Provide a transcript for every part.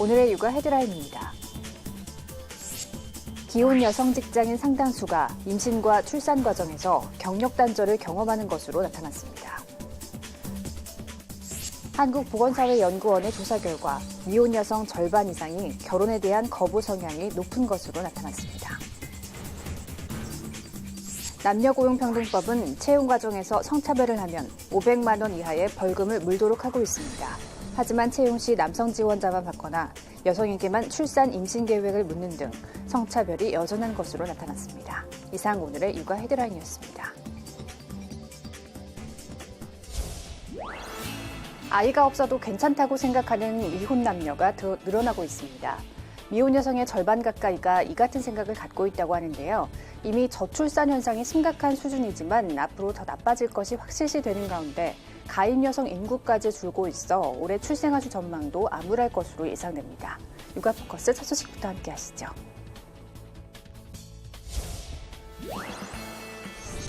오늘의 육아 헤드라인입니다. 기혼 여성 직장인 상당수가 임신과 출산 과정에서 경력 단절을 경험하는 것으로 나타났습니다. 한국보건사회연구원의 조사 결과 미혼 여성 절반 이상이 결혼에 대한 거부 성향이 높은 것으로 나타났습니다. 남녀고용평등법은 채용 과정에서 성차별을 하면 500만 원 이하의 벌금을 물도록 하고 있습니다. 하지만 채용 시 남성 지원자만 받거나 여성에게만 출산 임신 계획을 묻는 등 성차별이 여전한 것으로 나타났습니다. 이상 오늘의 육아 헤드라인이었습니다. 아이가 없어도 괜찮다고 생각하는 미혼 남녀가 더 늘어나고 있습니다. 미혼 여성의 절반 가까이가 이 같은 생각을 갖고 있다고 하는데요. 이미 저출산 현상이 심각한 수준이지만 앞으로 더 나빠질 것이 확실시되는 가운데 가임 여성 인구까지 줄고 있어 올해 출생아 수 전망도 암울할 것으로 예상됩니다. 육아 포커스 첫 소식부터 함께 하시죠.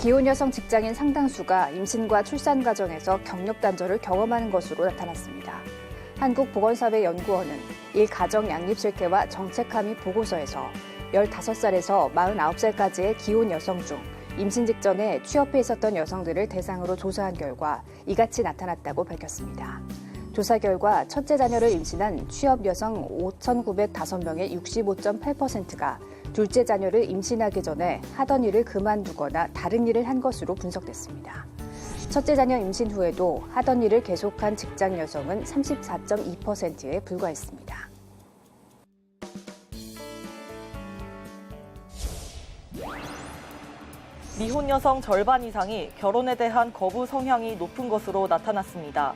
기혼 여성 직장인 상당수가 임신과 출산 과정에서 경력 단절을 경험하는 것으로 나타났습니다. 한국보건사회연구원은 일가정 양립 실태와 정책 함의 보고서에서 15살에서 49살까지의 기혼 여성 중 임신 직전에 취업해 있었던 여성들을 대상으로 조사한 결과 이같이 나타났다고 밝혔습니다. 조사 결과 첫째 자녀를 임신한 취업 여성 5,905명의 65.8%가 둘째 자녀를 임신하기 전에 하던 일을 그만두거나 다른 일을 한 것으로 분석됐습니다. 첫째 자녀 임신 후에도 하던 일을 계속한 직장 여성은 34.2%에 불과했습니다. 미혼 여성 절반 이상이 결혼에 대한 거부 성향이 높은 것으로 나타났습니다.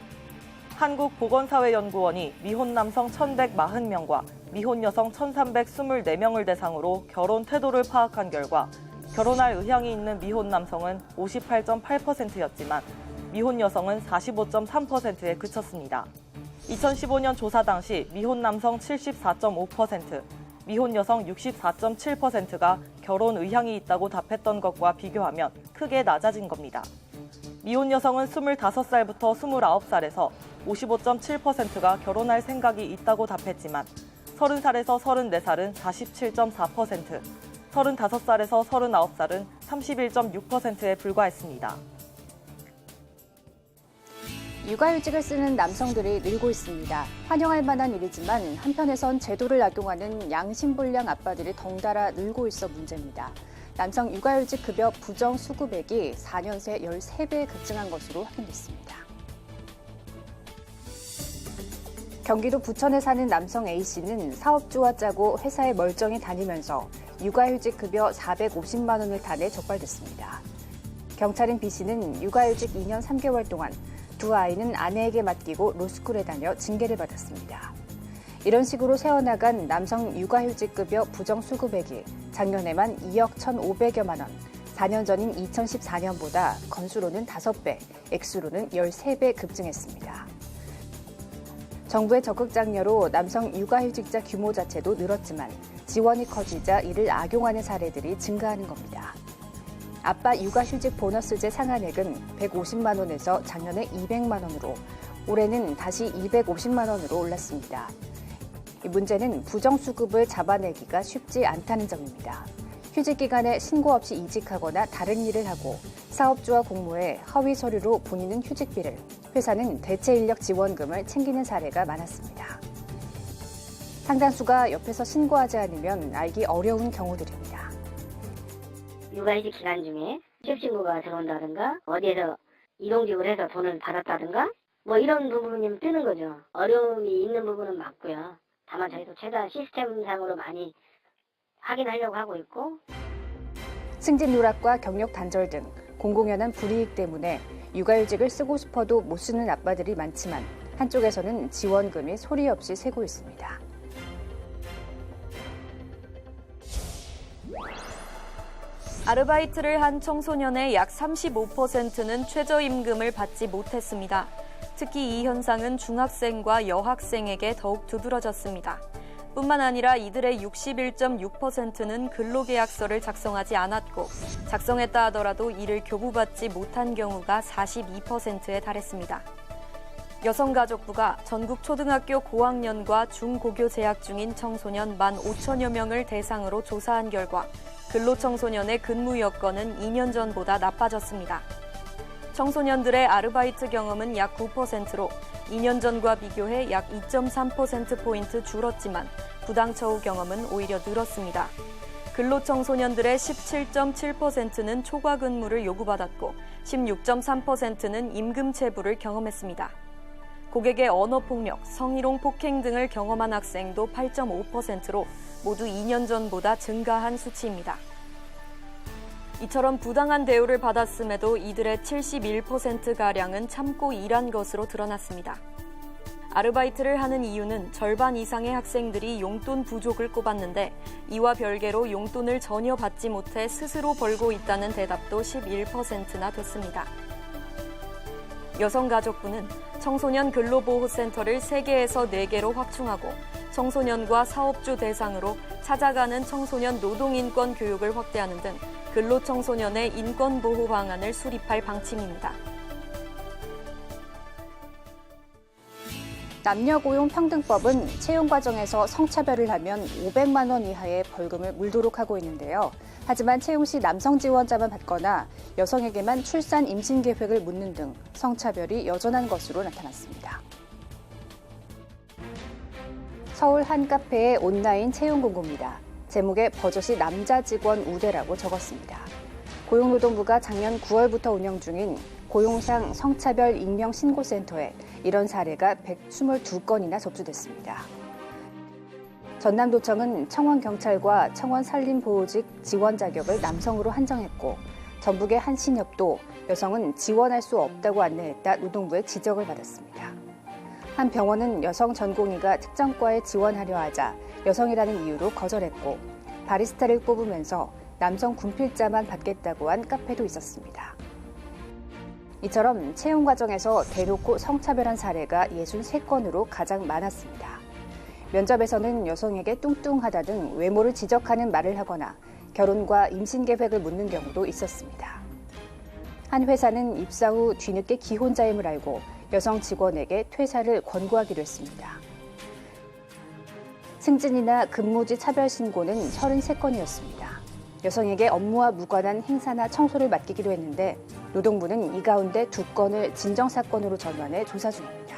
한국보건사회연구원이 미혼 남성 1,140명과 미혼 여성 1,324명을 대상으로 결혼 태도를 파악한 결과 결혼할 의향이 있는 미혼 남성은 58.8%였지만 미혼 여성은 45.3%에 그쳤습니다. 2015년 조사 당시 미혼 남성 74.5%, 미혼 여성 64.7%가 결혼 의향이 있다고 답했던 것과 비교하면 크게 낮아진 겁니다. 미혼 여성은 25살부터 29살에서 55.7%가 결혼할 생각이 있다고 답했지만 30살에서 34살은 47.4%, 35살에서 39살은 31.6%에 불과했습니다. 육아휴직을 쓰는 남성들이 늘고 있습니다. 환영할 만한 일이지만 한편에선 제도를 악용하는 양심불량 아빠들이 덩달아 늘고 있어 문제입니다. 남성 육아휴직 급여 부정 수급액이 4년 새 13배 급증한 것으로 확인됐습니다. 경기도 부천에 사는 남성 A씨는 사업주와 짜고 회사에 멀쩡히 다니면서 육아휴직 급여 450만 원을 타내 적발됐습니다. 경찰은 B씨는 육아휴직 2년 3개월 동안 두 아이는 아내에게 맡기고 로스쿨에 다녀 징계를 받았습니다. 이런 식으로 새어나간 남성 육아휴직급여 부정수급액이 작년에만 2억 1,500여만 원, 4년 전인 2014년보다 건수로는 5배, 액수로는 13배 급증했습니다. 정부의 적극 장려로 남성 육아휴직자 규모 자체도 늘었지만 지원이 커지자 이를 악용하는 사례들이 증가하는 겁니다. 아빠 육아휴직 보너스제 상한액은 150만 원에서 작년에 200만 원으로 올해는 다시 250만 원으로 올랐습니다. 이 문제는 부정수급을 잡아내기가 쉽지 않다는 점입니다. 휴직 기간에 신고 없이 이직하거나 다른 일을 하고 사업주와 공모해 허위 서류로 본인은 휴직비를, 회사는 대체 인력 지원금을 챙기는 사례가 많았습니다. 상당수가 옆에서 신고하지 않으면 알기 어려운 경우들입니다. 육아휴직 기간 중에 취업 신고가 들어온다든가 어디에서 이동직을 해서 돈을 받았다든가 뭐 이런 부분이 뜨는 거죠. 어려움이 있는 부분은 맞고요. 다만 저희도 최대한 시스템상으로 많이 확인하려고 하고 있고. 승진 누락과 경력 단절 등 공공연한 불이익 때문에 육아휴직을 쓰고 싶어도 못 쓰는 아빠들이 많지만 한쪽에서는 지원금이 소리 없이 새고 있습니다. 아르바이트를 한 청소년의 약 35%는 최저임금을 받지 못했습니다. 특히 이 현상은 중학생과 여학생에게 더욱 두드러졌습니다. 뿐만 아니라 이들의 61.6%는 근로계약서를 작성하지 않았고 작성했다 하더라도 이를 교부받지 못한 경우가 42%에 달했습니다. 여성가족부가 전국 초등학교 고학년과 중고교 재학 중인 청소년 15,000여 명을 대상으로 조사한 결과 근로청소년의 근무 여건은 2년 전보다 나빠졌습니다. 청소년들의 아르바이트 경험은 약 9%로 2년 전과 비교해 약 2.3%포인트 줄었지만 부당처우 경험은 오히려 늘었습니다. 근로청소년들의 17.7%는 초과 근무를 요구받았고 16.3%는 임금 체불을 경험했습니다. 고객의 언어폭력, 성희롱 폭행 등을 경험한 학생도 8.5%로 모두 2년 전보다 증가한 수치입니다. 이처럼 부당한 대우를 받았음에도 이들의 71%가량은 참고 일한 것으로 드러났습니다. 아르바이트를 하는 이유는 절반 이상의 학생들이 용돈 부족을 꼽았는데 이와 별개로 용돈을 전혀 받지 못해 스스로 벌고 있다는 대답도 11%나 됐습니다. 여성가족부는 청소년 근로보호센터를 3개에서 4개로 확충하고 청소년과 사업주 대상으로 찾아가는 청소년 노동인권 교육을 확대하는 등 근로청소년의 인권보호 방안을 수립할 방침입니다. 남녀고용평등법은 채용 과정에서 성차별을 하면 500만 원 이하의 벌금을 물도록 하고 있는데요. 하지만 채용 시 남성 지원자만 받거나 여성에게만 출산 임신 계획을 묻는 등 성차별이 여전한 것으로 나타났습니다. 서울 한 카페의 온라인 채용 공고입니다. 제목에 버젓이 남자 직원 우대라고 적었습니다. 고용노동부가 작년 9월부터 운영 중인 고용상 성차별 익명신고센터에 이런 사례가 122건이나 접수됐습니다. 전남도청은 청원경찰과 청원산림보호직 지원 자격을 남성으로 한정했고 전북의 한 신협도 여성은 지원할 수 없다고 안내했다 노동부의 지적을 받았습니다. 한 병원은 여성 전공의가 특정과에 지원하려 하자 여성이라는 이유로 거절했고 바리스타를 뽑으면서 남성 군필자만 받겠다고 한 카페도 있었습니다. 이처럼 채용 과정에서 대놓고 성차별한 사례가 63건으로 가장 많았습니다. 면접에서는 여성에게 뚱뚱하다 등 외모를 지적하는 말을 하거나 결혼과 임신 계획을 묻는 경우도 있었습니다. 한 회사는 입사 후 뒤늦게 기혼자임을 알고 여성 직원에게 퇴사를 권고하기로 했습니다. 승진이나 근무지 차별 신고는 33건이었습니다. 여성에게 업무와 무관한 행사나 청소를 맡기기로 했는데 노동부는 이 가운데 2건을 진정사건으로 전환해 조사 중입니다.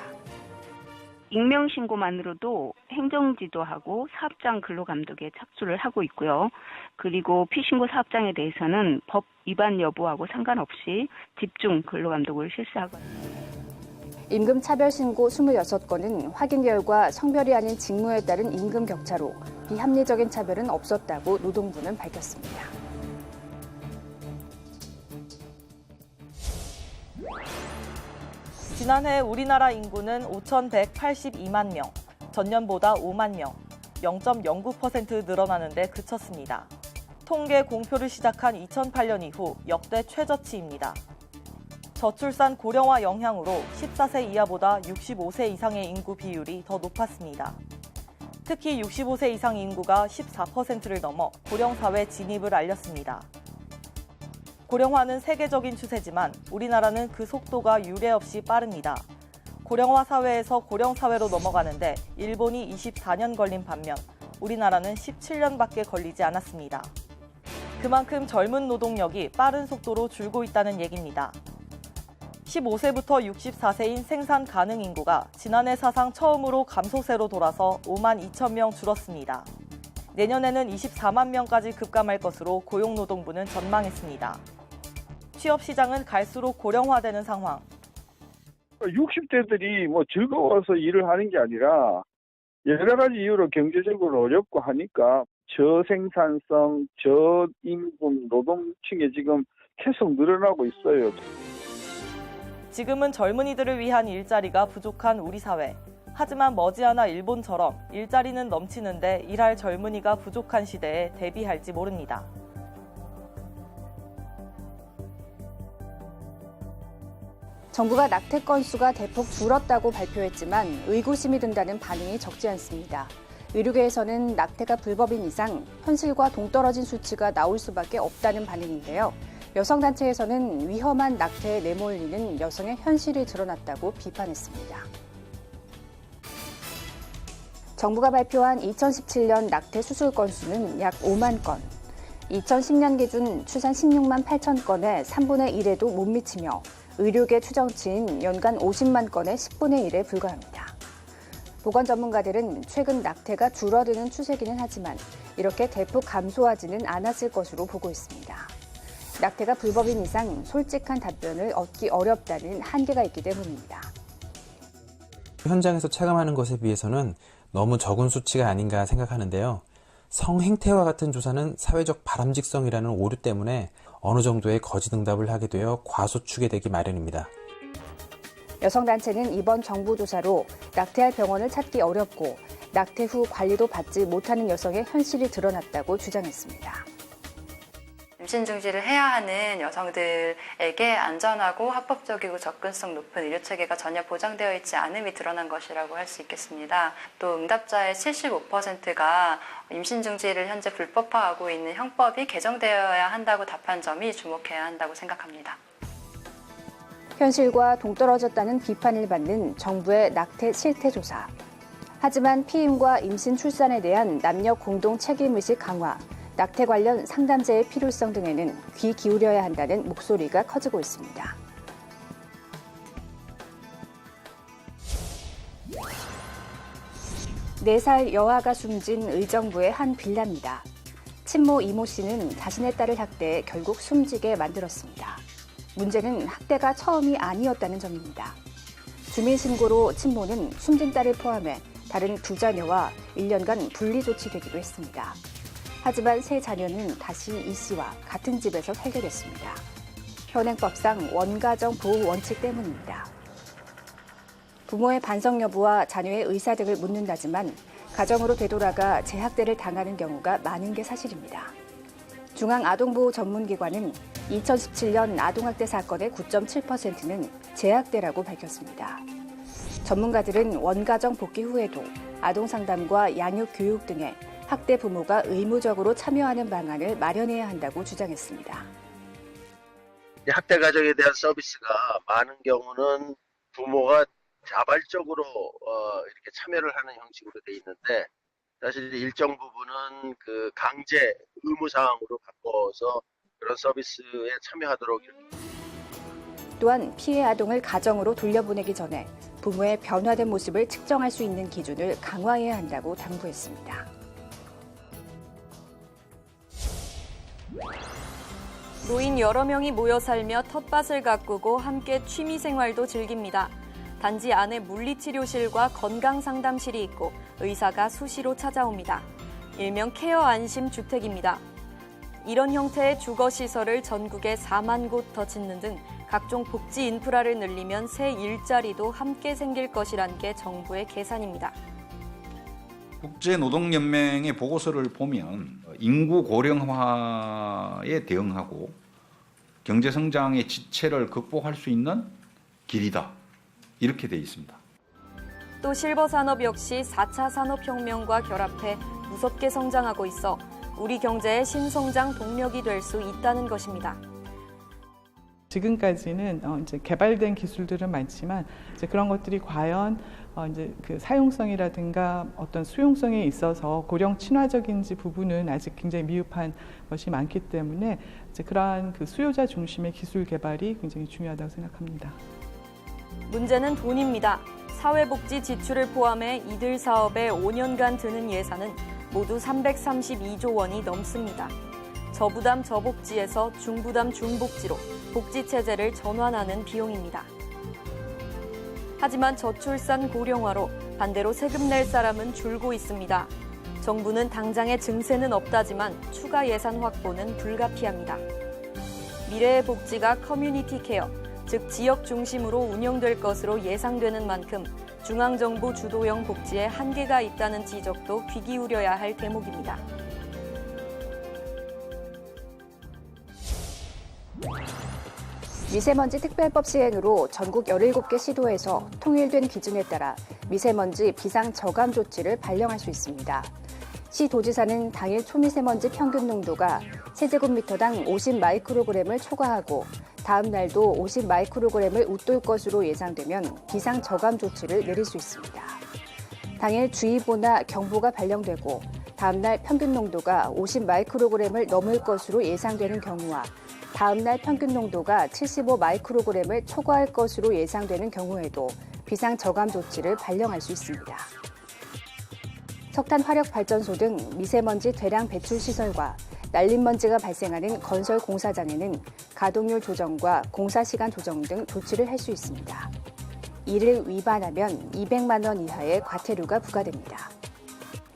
익명신고만으로도 행정지도하고 사업장 근로감독에 착수를 하고 있고요. 그리고 피신고 사업장에 대해서는 법 위반 여부하고 상관없이 집중 근로감독을 실시하고 있습니다. 임금 차별 신고 26건은 확인 결과 성별이 아닌 직무에 따른 임금 격차로 비합리적인 차별은 없었다고 노동부는 밝혔습니다. 지난해 우리나라 인구는 5,182만 명, 전년보다 5만 명, 0.09% 늘어나는데 그쳤습니다. 통계 공표를 시작한 2008년 이후 역대 최저치입니다. 저출산 고령화 영향으로 14세 이하보다 65세 이상의 인구 비율이 더 높았습니다. 특히 65세 이상 인구가 14%를 넘어 고령사회 진입을 알렸습니다. 고령화는 세계적인 추세지만 우리나라는 그 속도가 유례 없이 빠릅니다. 고령화 사회에서 고령사회로 넘어가는데 일본이 24년 걸린 반면 우리나라는 17년밖에 걸리지 않았습니다. 그만큼 젊은 노동력이 빠른 속도로 줄고 있다는 얘기입니다. 15세부터 64세인 생산 가능 인구가 지난해 사상 처음으로 감소세로 돌아서 5만 2천 명 줄었습니다. 내년에는 24만 명까지 급감할 것으로 고용노동부는 전망했습니다. 취업 시장은 갈수록 고령화되는 상황. 60대들이 즐거워서 일을 하는 게 아니라 여러 가지 이유로 경제적으로 어렵고 하니까 저생산성, 저임금 노동층이 지금 계속 늘어나고 있어요. 지금은 젊은이들을 위한 일자리가 부족한 우리 사회. 하지만 머지않아 일본처럼 일자리는 넘치는데 일할 젊은이가 부족한 시대에 대비할지 모릅니다. 정부가 낙태 건수가 대폭 줄었다고 발표했지만 의구심이 든다는 반응이 적지 않습니다. 의료계에서는 낙태가 불법인 이상 현실과 동떨어진 수치가 나올 수밖에 없다는 반응인데요. 여성단체에서는 위험한 낙태에 내몰리는 여성의 현실이 드러났다고 비판했습니다. 정부가 발표한 2017년 낙태 수술 건수는 약 5만 건, 2010년 기준 추산 16만 8천 건의 3분의 1에도 못 미치며 의료계 추정치인 연간 50만 건의 10분의 1에 불과합니다. 보건 전문가들은 최근 낙태가 줄어드는 추세기는 하지만 이렇게 대폭 감소하지는 않았을 것으로 보고 있습니다. 낙태가 불법인 이상 솔직한 답변을 얻기 어렵다는 한계가 있기 때문입니다. 현장에서 체감하는 것에 비해서는 너무 적은 수치가 아닌가 생각하는데요. 성행태와 같은 조사는 사회적 바람직성이라는 오류 때문에 어느 정도의 거짓 응답을 하게 되어 과소축에 되기 마련입니다. 여성단체는 이번 정부 조사로 낙태할 병원을 찾기 어렵고 낙태 후 관리도 받지 못하는 여성의 현실이 드러났다고 주장했습니다. 임신 중지를 해야 하는 여성들에게 안전하고 합법적이고 접근성 높은 의료체계가 전혀 보장되어 있지 않음이 드러난 것이라고 할 수 있겠습니다. 또 응답자의 75%가 임신 중지를 현재 불법화하고 있는 형법이 개정되어야 한다고 답한 점이 주목해야 한다고 생각합니다. 현실과 동떨어졌다는 비판을 받는 정부의 낙태 실태 조사. 하지만 피임과 임신 출산에 대한 남녀 공동 책임의식 강화, 낙태 관련 상담제의 필요성 등에는 귀 기울여야 한다는 목소리가 커지고 있습니다. 네 살 여아가 숨진 의정부의 한 빌라입니다. 친모 이모 씨는 자신의 딸을 학대해 결국 숨지게 만들었습니다. 문제는 학대가 처음이 아니었다는 점입니다. 주민신고로 친모는 숨진 딸을 포함해 다른 두 자녀와 1년간 분리 조치되기도 했습니다. 하지만 세 자녀는 다시 이 씨와 같은 집에서 살게 됐습니다. 현행법상 원가정 보호 원칙 때문입니다. 부모의 반성 여부와 자녀의 의사 등을 묻는다지만 가정으로 되돌아가 재학대를 당하는 경우가 많은 게 사실입니다. 중앙아동보호 전문기관은 2017년 아동학대 사건의 9.7%는 재학대라고 밝혔습니다. 전문가들은 원가정 복귀 후에도 아동상담과 양육교육 등에 학대 부모가 의무적으로 참여하는 방안을 마련해야 한다고 주장했습니다. 학대 가정에 대한 서비스가 많은 경우는 부모가 자발적으로 이렇게 참여를 하는 형식으로 돼 있는데 사실 일정 부분은 그 강제 의무 사항으로 바꿔서 그런 서비스에 참여하도록. 또한 피해 아동을 가정으로 돌려보내기 전에 부모의 변화된 모습을 측정할 수 있는 기준을 강화해야 한다고 당부했습니다. 노인 여러 명이 모여 살며 텃밭을 가꾸고 함께 취미 생활도 즐깁니다. 단지 안에 물리치료실과 건강상담실이 있고 의사가 수시로 찾아옵니다. 일명 케어 안심 주택입니다. 이런 형태의 주거시설을 전국에 4만 곳 더 짓는 등 각종 복지 인프라를 늘리면 새 일자리도 함께 생길 것이란 게 정부의 계산입니다. 국제노동연맹의 보고서를 보면 인구 고령화에 대응하고 경제성장의 지체를 극복할 수 있는 길이다. 이렇게 돼 있습니다. 또 실버산업 역시 4차 산업혁명과 결합해 무섭게 성장하고 있어 우리 경제의 신성장 동력이 될 수 있다는 것입니다. 지금까지는 이제 개발된 기술들은 많지만 이제 그런 것들이 과연 이제 그 사용성이라든가 어떤 수용성에 있어서 고령 친화적인지 부분은 아직 굉장히 미흡한 것이 많기 때문에 이제 그러한 그 수요자 중심의 기술 개발이 굉장히 중요하다고 생각합니다. 문제는 돈입니다. 사회복지 지출을 포함해 이들 사업에 5년간 드는 예산은 모두 332조 원이 넘습니다. 저부담 저복지에서 중부담 중복지로 복지체제를 전환하는 비용입니다. 하지만 저출산 고령화로 반대로 세금 낼 사람은 줄고 있습니다. 정부는 당장의 증세는 없다지만 추가 예산 확보는 불가피합니다. 미래의 복지가 커뮤니티 케어, 즉 지역 중심으로 운영될 것으로 예상되는 만큼 중앙정부 주도형 복지에 한계가 있다는 지적도 귀 기울여야 할 대목입니다. 미세먼지 특별법 시행으로 전국 17개 시도에서 통일된 기준에 따라 미세먼지 비상 저감 조치를 발령할 수 있습니다. 시 도지사는 당일 초미세먼지 평균 농도가 세제곱미터당 50 마이크로그램을 초과하고 다음 날도 50 마이크로그램을 웃돌 것으로 예상되면 비상 저감 조치를 내릴 수 있습니다. 당일 주의보나 경보가 발령되고 다음 날 평균 농도가 50 마이크로그램을 넘을 것으로 예상되는 경우와 다음 날 평균 농도가 75 마이크로그램을 초과할 것으로 예상되는 경우에도 비상 저감 조치를 발령할 수 있습니다. 석탄 화력 발전소 등 미세먼지 대량 배출 시설과 날림먼지가 발생하는 건설 공사장에는 가동률 조정과 공사 시간 조정 등 조치를 할 수 있습니다. 이를 위반하면 200만 원 이하의 과태료가 부과됩니다.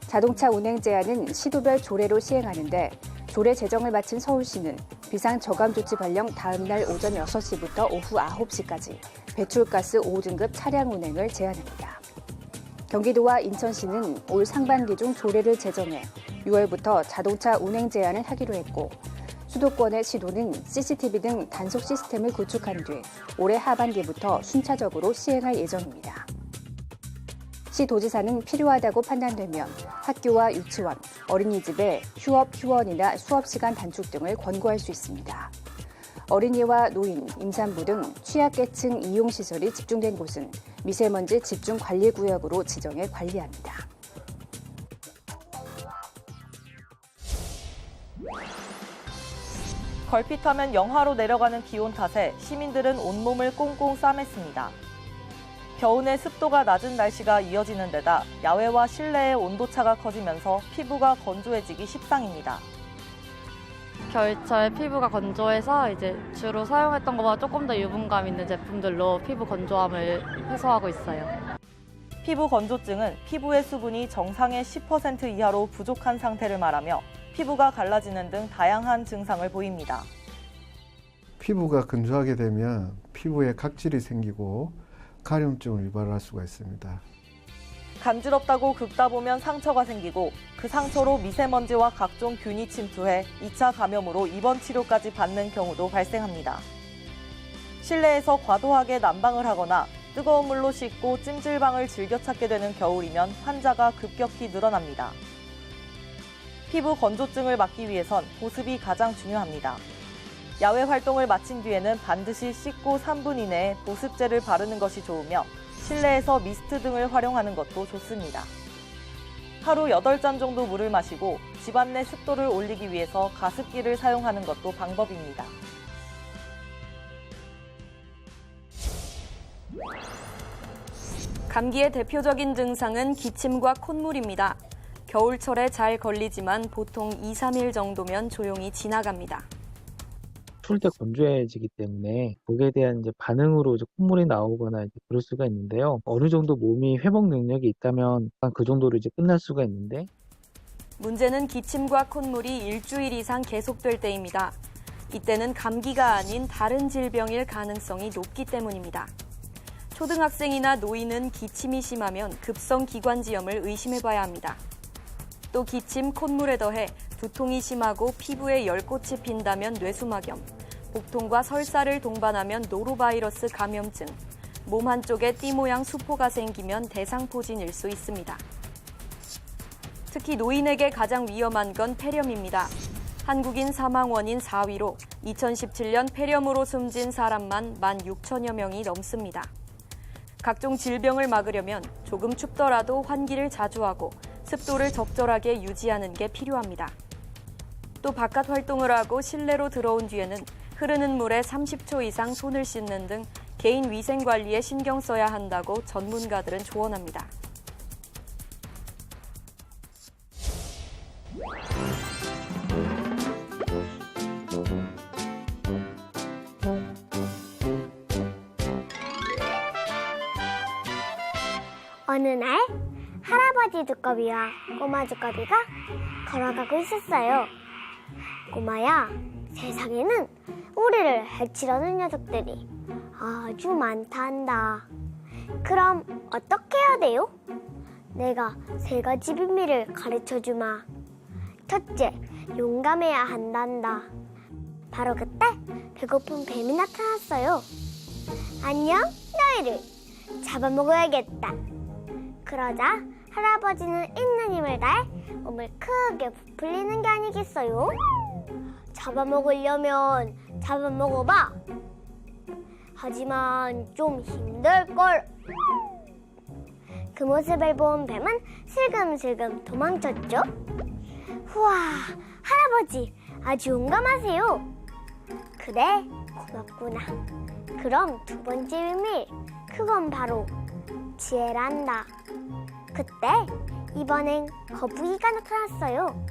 자동차 운행 제한은 시도별 조례로 시행하는데 조례 제정을 마친 서울시는 비상 저감 조치 발령 다음 날 오전 6시부터 오후 9시까지 배출가스 5등급 차량 운행을 제한합니다. 경기도와 인천시는 올 상반기 중 조례를 제정해 6월부터 자동차 운행 제한을 하기로 했고 수도권의 시도는 CCTV 등 단속 시스템을 구축한 뒤 올해 하반기부터 순차적으로 시행할 예정입니다. 시 도지사는 필요하다고 판단되면 학교와 유치원, 어린이집에 휴업 휴원이나 수업 시간 단축 등을 권고할 수 있습니다. 어린이와 노인, 임산부 등 취약계층 이용시설이 집중된 곳은 미세먼지 집중관리구역으로 지정해 관리합니다. 걸핏하면 영하로 내려가는 기온 탓에 시민들은 온몸을 꽁꽁 싸맸습니다. 겨우내 습도가 낮은 날씨가 이어지는 데다 야외와 실내의 온도차가 커지면서 피부가 건조해지기 십상입니다. 겨울철 피부가 건조해서 이제 주로 사용했던 것보다 조금 더 유분감 있는 제품들로 피부 건조함을 해소하고 있어요. 피부 건조증은 피부의 수분이 정상의 10% 이하로 부족한 상태를 말하며 피부가 갈라지는 등 다양한 증상을 보입니다. 피부가 건조하게 되면 피부에 각질이 생기고 가려움증을 유발할 수가 있습니다. 간지럽다고 긁다 보면 상처가 생기고 그 상처로 미세먼지와 각종 균이 침투해 2차 감염으로 입원 치료까지 받는 경우도 발생합니다. 실내에서 과도하게 난방을 하거나 뜨거운 물로 씻고 찜질방을 즐겨 찾게 되는 겨울이면 환자가 급격히 늘어납니다. 피부 건조증을 막기 위해선 보습이 가장 중요합니다. 야외 활동을 마친 뒤에는 반드시 씻고 3분 이내에 보습제를 바르는 것이 좋으며 실내에서 미스트 등을 활용하는 것도 좋습니다. 하루 8잔 정도 물을 마시고 집안 내 습도를 올리기 위해서 가습기를 사용하는 것도 방법입니다. 감기의 대표적인 증상은 기침과 콧물입니다. 겨울철에 잘 걸리지만 보통 2, 3일 정도면 조용히 지나갑니다. 추울 때 건조해지기 때문에 거기에 대한 이제 반응으로 이제 콧물이 나오거나 이제 그럴 수가 있는데요. 어느 정도 몸이 회복 능력이 있다면 그 정도로 이제 끝날 수가 있는데 문제는 기침과 콧물이 일주일 이상 계속될 때입니다. 이때는 감기가 아닌 다른 질병일 가능성이 높기 때문입니다. 초등학생이나 노인은 기침이 심하면 급성 기관지염을 의심해봐야 합니다. 또 기침, 콧물에 더해 두통이 심하고 피부에 열꽃이 핀다면 뇌수막염, 복통과 설사를 동반하면 노로바이러스 감염증, 몸 한쪽에 띠 모양 수포가 생기면 대상포진일 수 있습니다. 특히 노인에게 가장 위험한 건 폐렴입니다. 한국인 사망 원인 4위로 2017년 폐렴으로 숨진 사람만 16,000여 명이 넘습니다. 각종 질병을 막으려면 조금 춥더라도 환기를 자주 하고 습도를 적절하게 유지하는 게 필요합니다. 또 바깥 활동을 하고 실내로 들어온 뒤에는 흐르는 물에 30초 이상 손을 씻는 등 개인 위생 관리에 신경 써야 한다고 전문가들은 조언합니다. 어느 날 할아버지 두꺼비와 꼬마 두꺼비가 걸어가고 있었어요. 꼬마야, 세상에는 우리를 해치려는 녀석들이 아주 많다 한다. 그럼 어떻게 해야 돼요? 내가 3가지 비밀을 가르쳐주마. 첫째, 용감해야 한단다. 바로 그때 배고픈 뱀이 나타났어요. 안녕, 너희를 잡아먹어야겠다. 그러자 할아버지는 있는 힘을 다해 몸을 크게 부풀리는 게 아니겠어요? 잡아먹으려면 잡아먹어봐. 하지만 좀 힘들걸. 그 모습을 본 뱀은 슬금슬금 도망쳤죠. 우와, 할아버지 아주 용감하세요. 그래, 고맙구나. 그럼 두 번째 비밀, 그건 바로 지혜란다. 그때 이번엔 거북이가 나타났어요.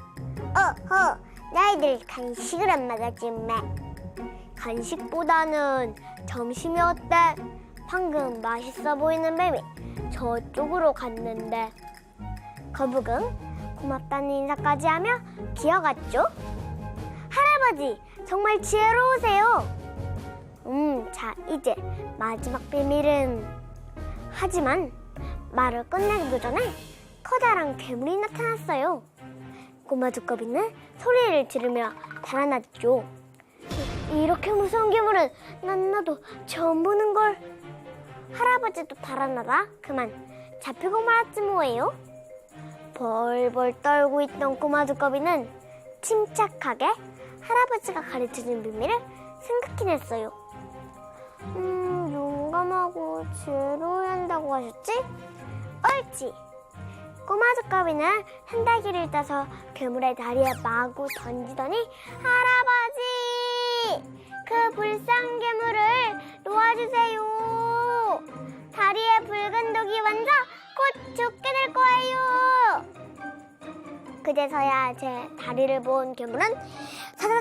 어허, 너희들 간식을 안 먹었지매. 간식보다는 점심이 어때? 방금 맛있어 보이는 뱀이 저쪽으로 갔는데. 거북은 고맙다는 인사까지 하며 기어갔죠. 할아버지, 정말 지혜로우세요. 자, 이제 마지막 비밀은. 하지만 말을 끝내기도 전에 커다란 괴물이 나타났어요. 꼬마 두꺼비는 소리를 지르며 달아났죠. 이렇게 무서운 괴물은 나도 처음 보는 걸. 할아버지도 달아나다 그만 잡히고 말았지 뭐예요. 벌벌 떨고 있던 꼬마 두꺼비는 침착하게 할아버지가 가르쳐준 비밀을 생각해냈어요. 용감하고 지혜로워야 한다고 하셨지? 옳지! 꼬마 두꺼비는 산딸기를 따서 괴물의 다리에 마구 던지더니 할아버지! 그 불쌍한 괴물을 놓아주세요! 다리에 붉은 독이 완져 곧 죽게 될 거예요! 그제서야 제 다리를 본 괴물은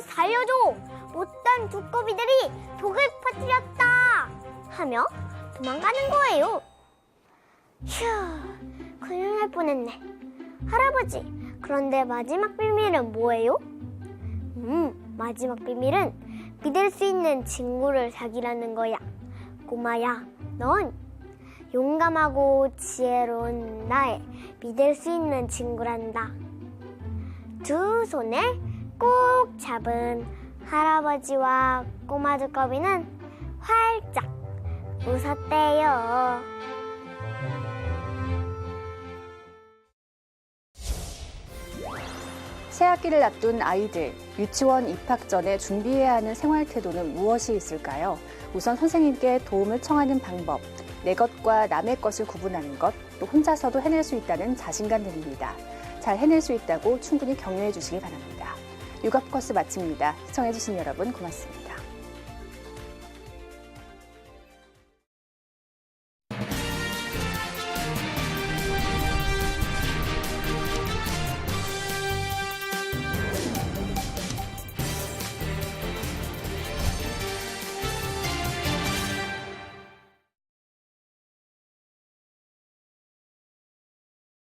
살려줘! 못된 두꺼비들이 독을 퍼뜨렸다! 하며 도망가는 거예요. 휴, 큰일 날 뻔했네. 할아버지, 그런데 마지막 비밀은 뭐예요? 마지막 비밀은 믿을 수 있는 친구를 사귀라는 거야. 꼬마야, 넌 용감하고 지혜로운 나의 믿을 수 있는 친구란다. 두 손을 꼭 잡은 할아버지와 꼬마 두꺼비는 활짝 웃었대요. 새학기를 앞둔 아이들, 유치원 입학 전에 준비해야 하는 생활 태도는 무엇이 있을까요? 우선 선생님께 도움을 청하는 방법, 내 것과 남의 것을 구분하는 것, 또 혼자서도 해낼 수 있다는 자신감 드립니다. 잘 해낼 수 있다고 충분히 격려해 주시기 바랍니다. 육아포커스 마칩니다. 시청해주신 여러분 고맙습니다.